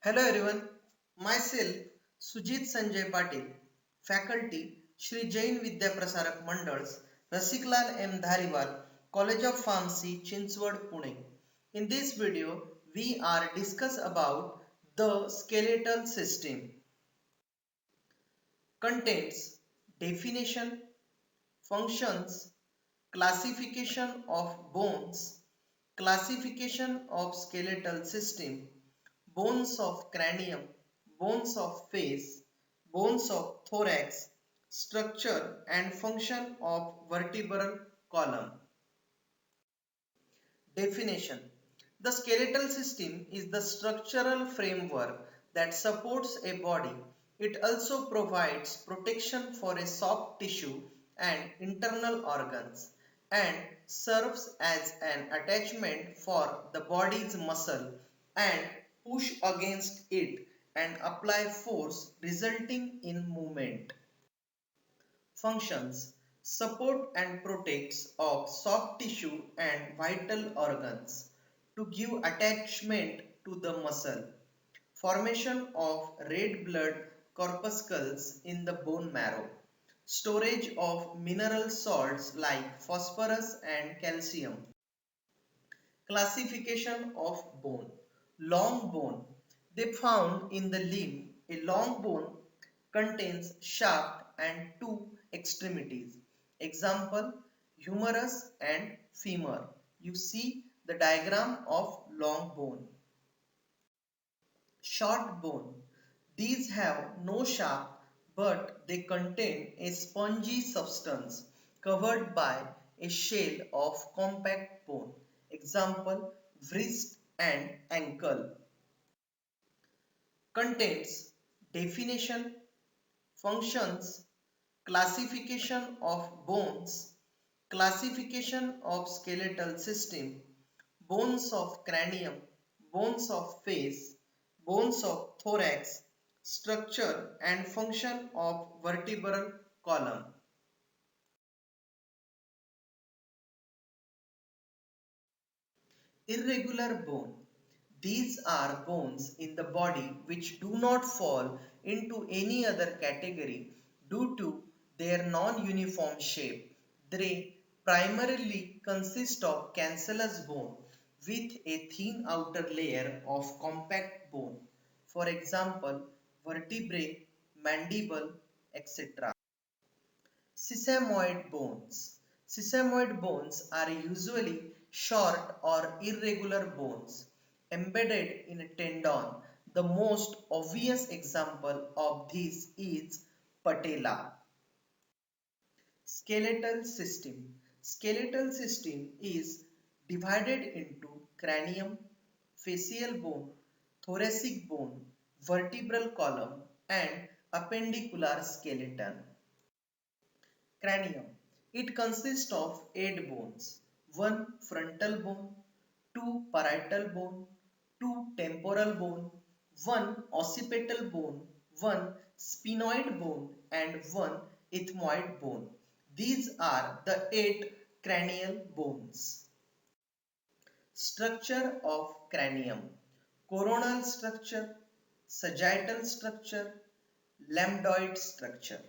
Hello everyone, myself Sujit Sanjay Patil, faculty Shri Jain Vidya Prasarak Mandals, Rasiklal M. Dhariwal, College of Pharmacy, Chinchwad, Pune. In this video, we are discuss about the skeletal system. Contents, definition, functions, classification of bones, classification of skeletal system, bones of cranium, bones of face, bones of thorax, structure and function of vertebral column. Definition: the skeletal system is the structural framework that supports a body. It also provides protection for a soft tissue and internal organs and serves as an attachment for the body's muscle and push against it and apply force resulting in movement. Functions: support and protects of soft tissue and vital organs to give attachment to the muscle. Formation of red blood corpuscles in the bone marrow. Storage of mineral salts like phosphorus and calcium. Classification of bone. Long bone. They found in the limb. A long bone contains shaft and two extremities. Example, humerus and femur. You see the diagram of long bone. Short bone. These have no shaft but they contain a spongy substance covered by a shell of compact bone. Example, wrist and ankle. Contents, definition, functions, classification of bones, classification of skeletal system, bones of cranium, bones of face, bones of thorax, structure and function of vertebral column. Irregular bone. These are bones in the body which do not fall into any other category due to their non-uniform shape. They primarily consist of cancellous bone with a thin outer layer of compact bone. For example, vertebrae, mandible, etc. Sesamoid bones. Sesamoid bones are usually short or irregular bones embedded in a tendon. The most obvious example of this is patella. Skeletal system. Skeletal system is divided into cranium, facial bone, thoracic bone, vertebral column and appendicular skeleton. Cranium. It consists of 8 bones. 1 frontal bone, 2 parietal bone, 2 temporal bone, 1 occipital bone, 1 sphenoid bone and 1 ethmoid bone. These are the 8 cranial bones. Structure of cranium. Coronal structure, sagittal structure, lambdoid structure.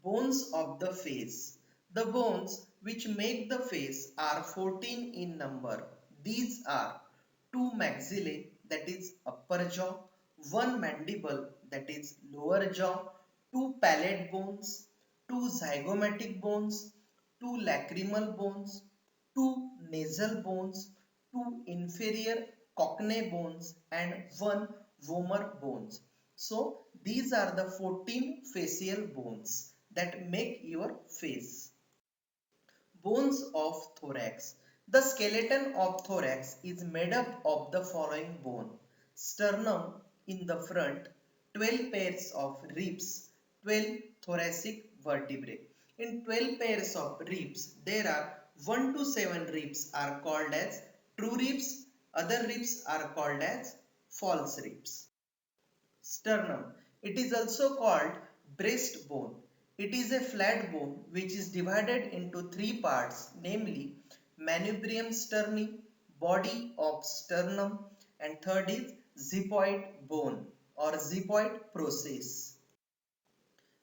Bones of the face. The bones which make the face are 14 in number. These are 2 maxillae, that is upper jaw, 1 mandible, that is lower jaw, 2 palate bones, 2 zygomatic bones, 2 lacrimal bones, 2 nasal bones, 2 inferior cochnae bones and 1 vomer bones. So these are the 14 facial bones that make your face. Bones of thorax. The skeleton of thorax is made up of the following bone. Sternum in the front, 12 pairs of ribs, 12 thoracic vertebrae. In 12 pairs of ribs, there are 1 to 7 ribs are called as true ribs, other ribs are called as false ribs. Sternum. It is also called breastbone. It is a flat bone which is divided into 3 parts, namely manubrium sterni, body of sternum, and third is xiphoid bone or xiphoid process.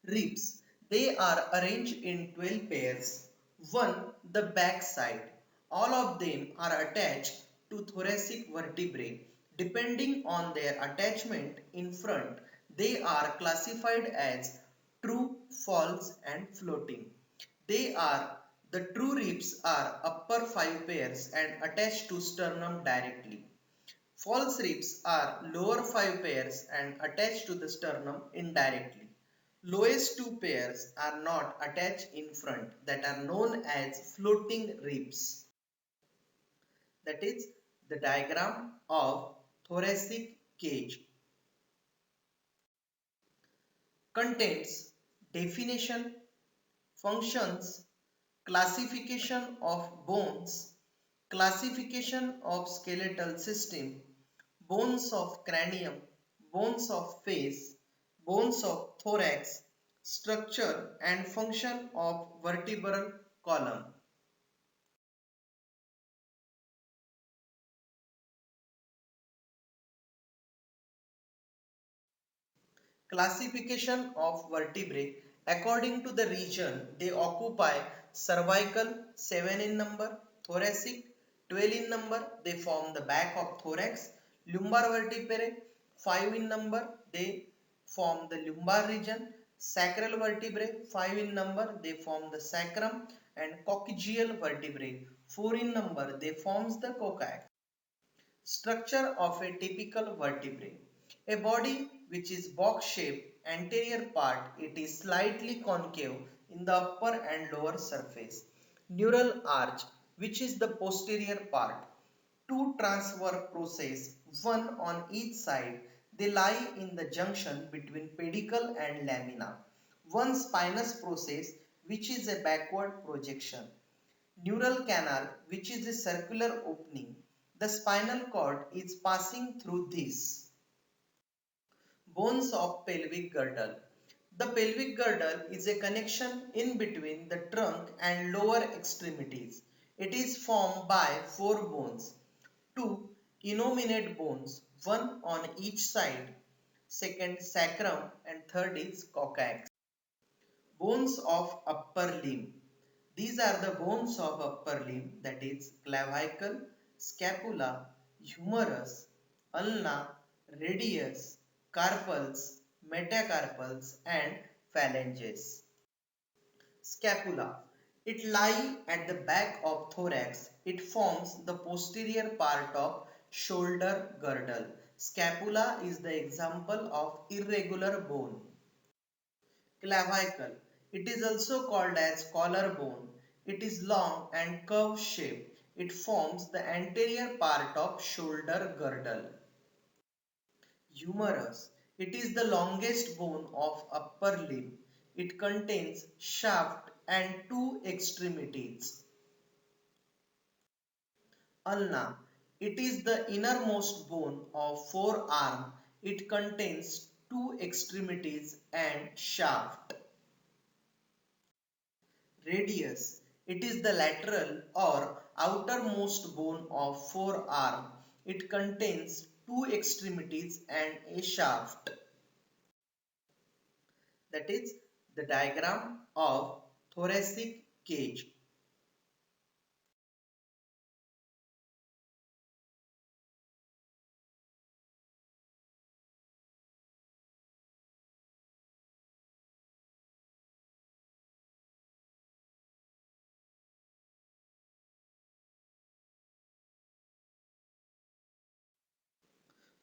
Ribs. They are arranged in 12 pairs. 1. The back side. All of them are attached to thoracic vertebrae. Depending on their attachment in front, they are classified as true, false and floating. The true ribs are upper 5 pairs and attached to sternum directly. False ribs are lower 5 pairs and attached to the sternum indirectly. Lowest 2 pairs are not attached in front, that are known as floating ribs. That is the diagram of thoracic cage. Contains definition, functions, classification of bones, classification of skeletal system, bones of cranium, bones of face, bones of thorax, structure and function of vertebral column. Classification of vertebrae according to the region they occupy: cervical 7 in number, thoracic 12 in number, they form the back of thorax, lumbar vertebrae 5 in number, they form the lumbar region, sacral vertebrae 5 in number, they form the sacrum, and coccygeal vertebrae 4 in number, they forms the coccyx. Structure of a typical vertebrae. A body which is box shaped, anterior part it is slightly concave in the upper and lower surface. Neural arch which is the posterior part. Two transverse processes, one on each side, they lie in the junction between pedicle and lamina. One spinous process which is a backward projection. Neural canal which is a circular opening. The spinal cord is passing through this. Bones of pelvic girdle. The pelvic girdle is a connection in between the trunk and lower extremities. It is formed by four bones. Two innominate bones, one on each side. Second sacrum and third is coccyx. Bones of upper limb. These are the bones of upper limb, that is clavicle, scapula, humerus, ulna, radius, carpals, metacarpals and phalanges. Scapula. It lies at the back of thorax. It forms the posterior part of shoulder girdle. Scapula is the example of irregular bone. Clavicle. It is also called as collarbone. It is long and curve shaped. It forms the anterior part of shoulder girdle. Humerus. It is the longest bone of upper limb. It contains shaft and two extremities. Ulna. It is the innermost bone of forearm. It contains two extremities and shaft. Radius. It is the lateral or outermost bone of forearm. It contains two extremities and a shaft. That is the diagram of thoracic cage.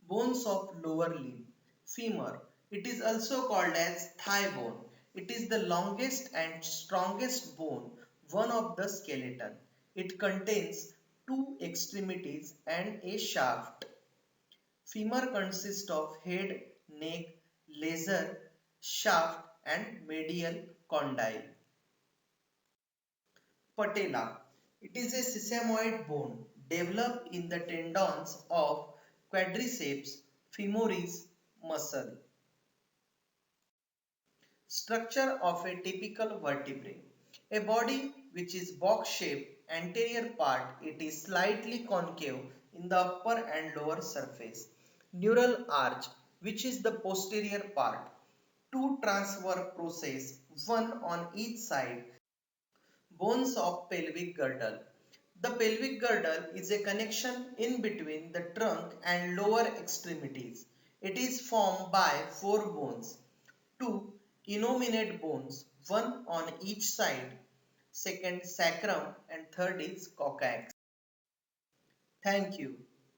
Bones of lower limb. Femur. It is also called as thigh bone. It is the longest and strongest bone, one of the skeleton. It contains two extremities and a shaft. Femur consists of head, neck, lesser, shaft and medial condyle. Patella. It is a sesamoid bone developed in the tendons of quadriceps femoris muscle. Structure of a typical vertebrae. A body which is box shaped, anterior part it is slightly concave in the upper and lower surface. Neural arch, which is the posterior part. Two transverse process, one on each side. Bones of pelvic girdle. The pelvic girdle is a connection in between the trunk and lower extremities. It is formed by four bones. Two innominate bones, one on each side. Second sacrum and third is coccyx. Thank you.